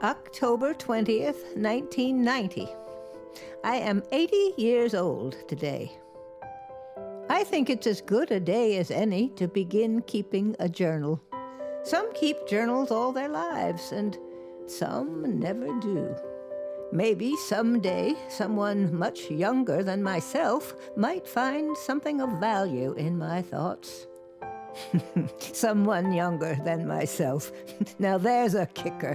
October 20th, 1990. I am 80 years old today. I think it's as good a day as any to begin keeping a journal. Some keep journals all their lives, and some never do. Maybe someday someone much younger than myself might find something of value in my thoughts. Someone younger than myself. Now there's a kicker.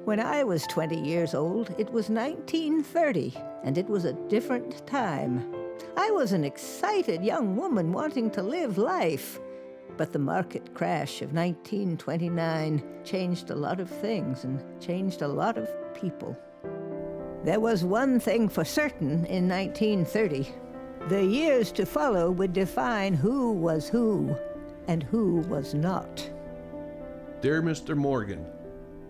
When I was 20 years old, it was 1930, and it was a different time. I was an excited young woman wanting to live life. But the market crash of 1929 changed a lot of things and changed a lot of people. There was one thing for certain in 1930. The years to follow would define who was who and who was not. Dear Mr. Morgan,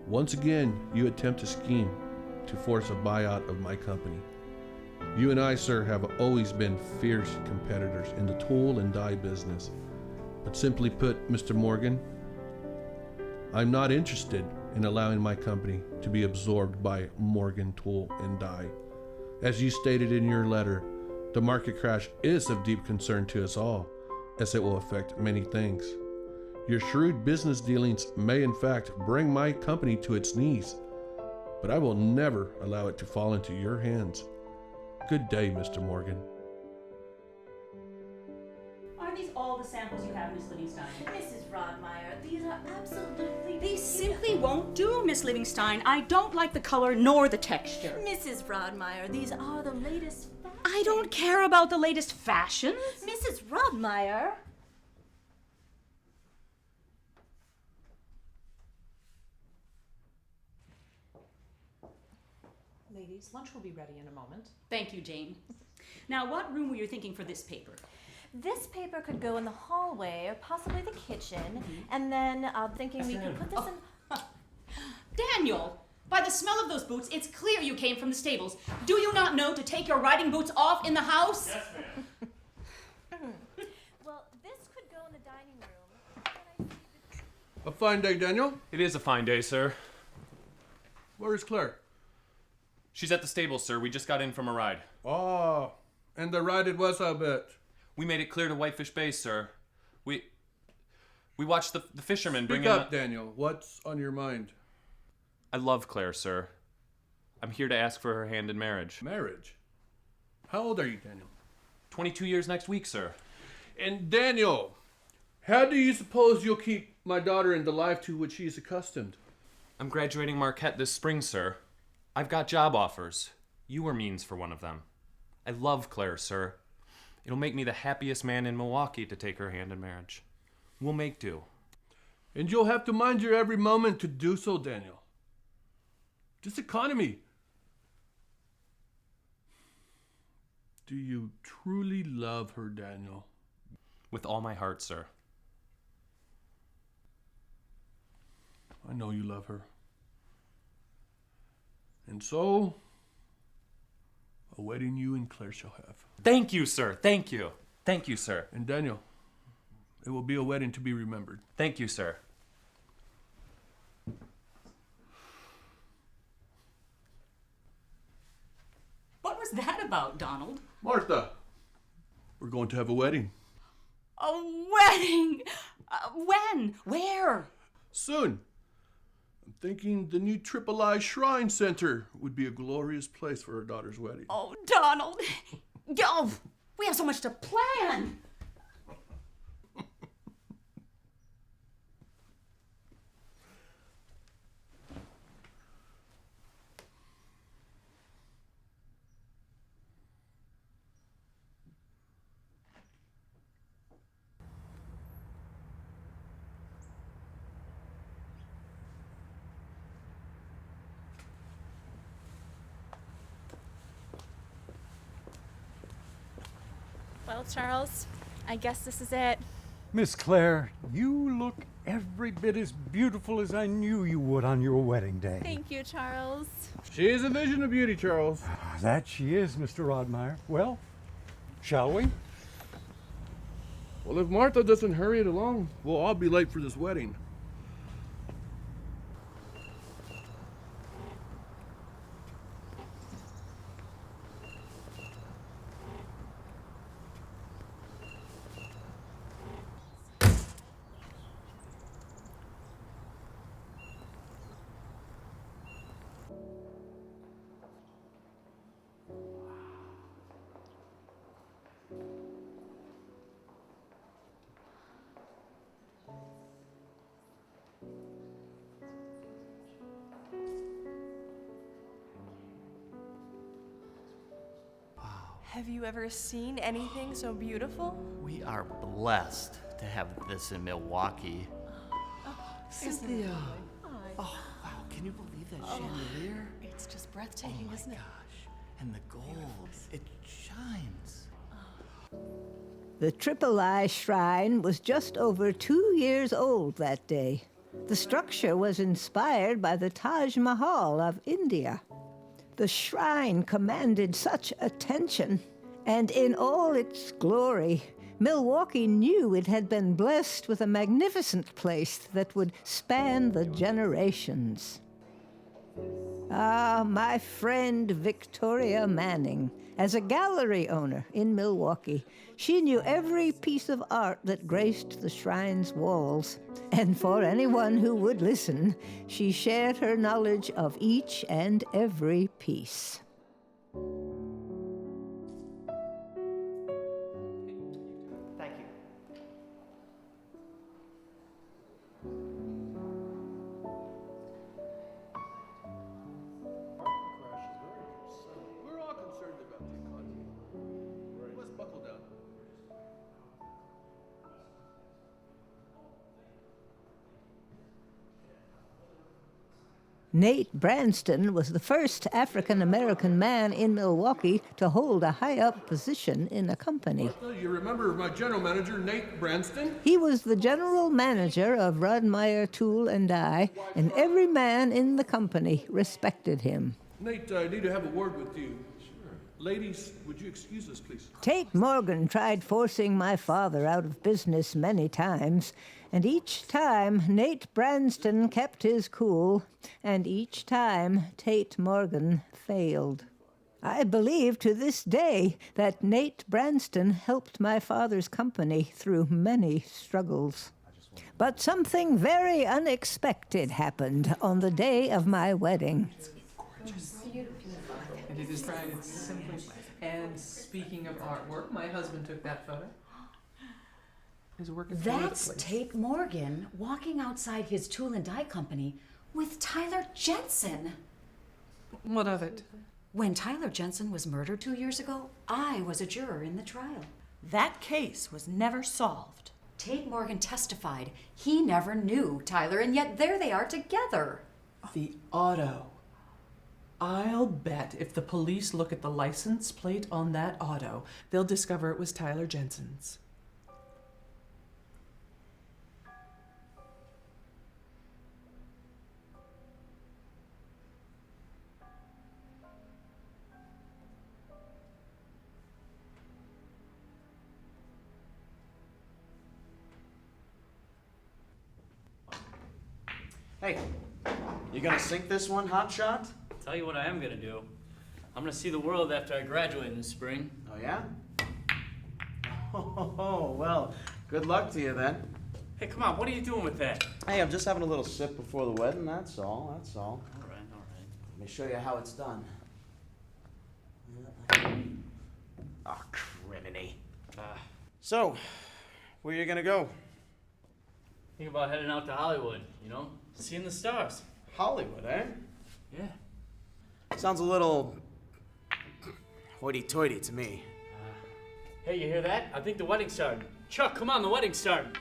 once again you attempt a scheme to force a buyout of my company. You and I, sir, have always been fierce competitors in the tool and die business. But simply put, Mr. Morgan, I'm not interested in allowing my company to be absorbed by Morgan Tool and Die. As you stated in your letter, the market crash is of deep concern to us all, as it will affect many things. Your shrewd business dealings may in fact bring my company to its knees, but I will never allow it to fall into your hands. Good day, Mr. Morgan. Are these all the samples you have, Miss Livingstone? Mrs. Rodmeyer, these are absolutely... These simply won't do, Miss Livingstone. I don't like the color nor the texture. Mrs. Rodmeyer, these are the latest fashions. I don't care about the latest fashions. Mrs. Rodmeyer. Ladies, lunch will be ready in a moment. Thank you, Jane. Now, what room were you thinking for this paper? This paper could go in the hallway or possibly the kitchen, and then I'm thinking we could put this in... Daniel, by the smell of those boots, it's clear you came from the stables. Do you not know to take your riding boots off in the house? Yes, ma'am. Well, this could go in the dining room. A fine day, Daniel. It is a fine day, sir. Where's Claire? She's at the stables, sir. We just got in from a ride. Oh, and the ride it was, I bet. We made it clear to Whitefish Bay, sir. We watched the fishermen bring Speak in... up, Daniel. What's on your mind? I love Claire, sir. I'm here to ask for her hand in marriage. Marriage? How old are you, Daniel? 22 years next week, sir. And Daniel, how do you suppose you'll keep my daughter in the life to which she is accustomed? I'm graduating Marquette this spring, sir. I've got job offers. You were means for one of them. I love Claire, sir. It'll make me the happiest man in Milwaukee to take her hand in marriage. We'll make do. And you'll have to mind your every moment to do so, Daniel. Just economy. Do you truly love her, Daniel? With all my heart, sir. I know you love her. And so, a wedding you and Claire shall have. Thank you, sir. Thank you. Thank you, sir. And Daniel, it will be a wedding to be remembered. Thank you, sir. What was that about, Donald? Martha, we're going to have a wedding. A wedding! When? Where? Soon. I'm thinking the new Tripoli Shrine Center would be a glorious place for our daughter's wedding. Oh, Donald. Oh, we have so much to plan. Well, Charles, I guess this is it. Miss Claire, you look every bit as beautiful as I knew you would on your wedding day. Thank you, Charles. She is a vision of beauty, Charles. That she is, Mr. Rodmeyer. Well, shall we? Well, if Martha doesn't hurry it along, we'll all be late for this wedding. Have you ever seen anything so beautiful? We are blessed to have this in Milwaukee. Cynthia! Oh, wow, can you believe that chandelier? It's just breathtaking, isn't it? Gosh, and the gold, it shines. The Tripoli shrine was just over 2 years old that day. The structure was inspired by the Taj Mahal of India. The shrine commanded such attention, and in all its glory, Milwaukee knew it had been blessed with a magnificent place that would span the generations. Ah, my friend Victoria Manning, as a gallery owner in Milwaukee, she knew every piece of art that graced the shrine's walls. And for anyone who would listen, she shared her knowledge of each and every piece. Thank you. We're all concerned about the economy. We must buckle down. Nate Branston was the first African-American man in Milwaukee to hold a high-up position in a company. Martha, you remember my general manager, Nate Branston? He was the general manager of Rudmeyer Tool and Die, and every man in the company respected him. Nate, I need to have a word with you. Sure. Ladies, would you excuse us, please? Tate Morgan tried forcing my father out of business many times, and each time Nate Branston kept his cool, and each time Tate Morgan failed. I believe to this day that Nate Branston helped my father's company through many struggles. But something very unexpected happened on the day of my wedding. And it is branded simply. And speaking of artwork, my husband took that photo. His work is That's Tate Morgan walking outside his tool and die company with Tyler Jensen. What of it? When Tyler Jensen was murdered 2 years ago, I was a juror in the trial. That case was never solved. Tate Morgan testified he never knew Tyler, and yet there they are together. The auto. I'll bet if the police look at the license plate on that auto, they'll discover it was Tyler Jensen's. Hey, you gonna sink this one, hotshot? Tell you what I am gonna do. I'm gonna see the world after I graduate in the spring. Oh, yeah? Oh, well, good luck to you then. Hey, come on, what are you doing with that? Hey, I'm just having a little sip before the wedding, that's all, that's all. All right. Let me show you how it's done. Oh, criminy. So, where you gonna go? Think about heading out to Hollywood, you know? Seeing the stars. Hollywood, eh? Yeah. Sounds a little hoity-toity to me. Hey, you hear that? I think the wedding's starting. Chuck, come on, the wedding's starting.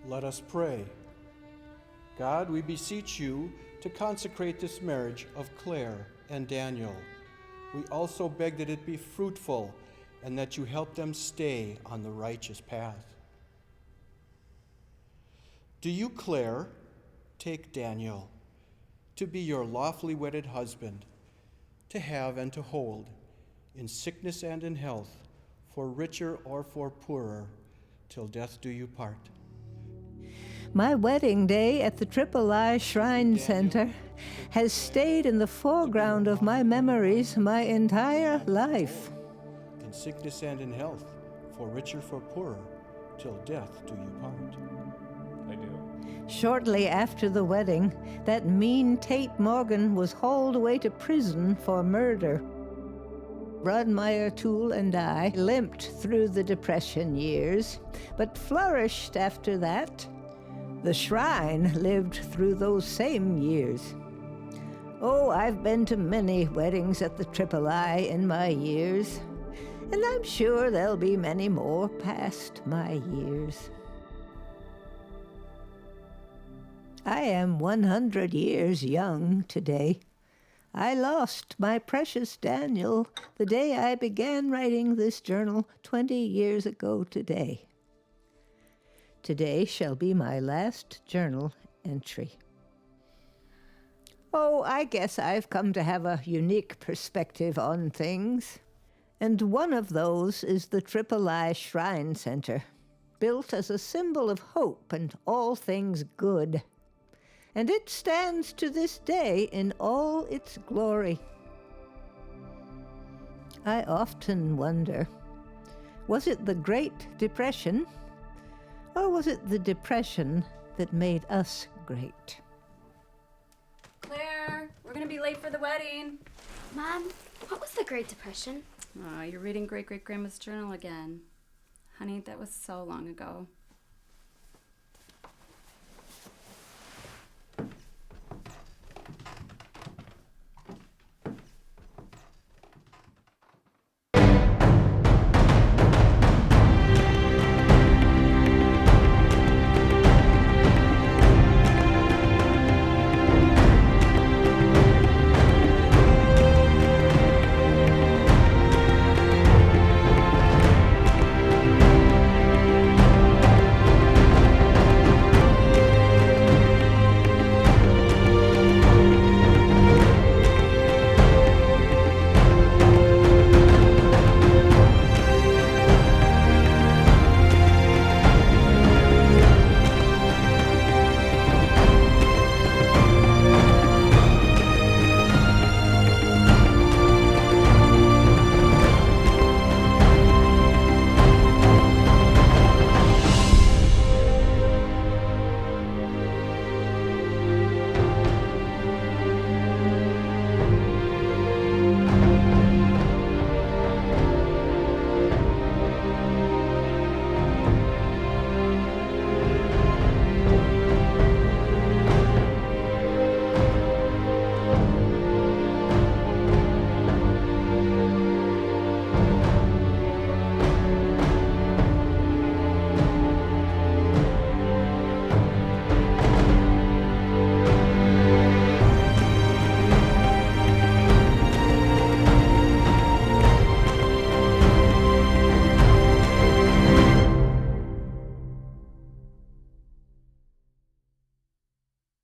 Let us pray. God, we beseech you to consecrate this marriage of Claire and Daniel, We also beg that it be fruitful and that you help them stay on the righteous path. Do you, Claire, take Daniel to be your lawfully wedded husband, to have and to hold, in sickness and in health, for richer or for poorer, till death do you part. My wedding day at the Tripoli Shrine Center has stayed in the foreground of my memories my entire life. In sickness and in health, for richer for poorer, till death do you part. I do. Shortly after the wedding, that mean Tate Morgan was hauled away to prison for murder. Rodmeyer Toole and I limped through the Depression years, but flourished after that. The Shrine lived through those same years. Oh, I've been to many weddings at the Tripoli in my years, and I'm sure there'll be many more past my years. I am 100 years young today. I lost my precious Daniel the day I began writing this journal 20 years ago today. Today shall be my last journal entry. Oh, I guess I've come to have a unique perspective on things. And one of those is the Tripoli Shrine Center, built as a symbol of hope and all things good. And it stands to this day in all its glory. I often wonder, was it the Great Depression, or was it the Depression that made us great? Claire, we're gonna be late for the wedding. Mom, what was the Great Depression? Oh, you're reading great-great-grandma's journal again. Honey, that was so long ago.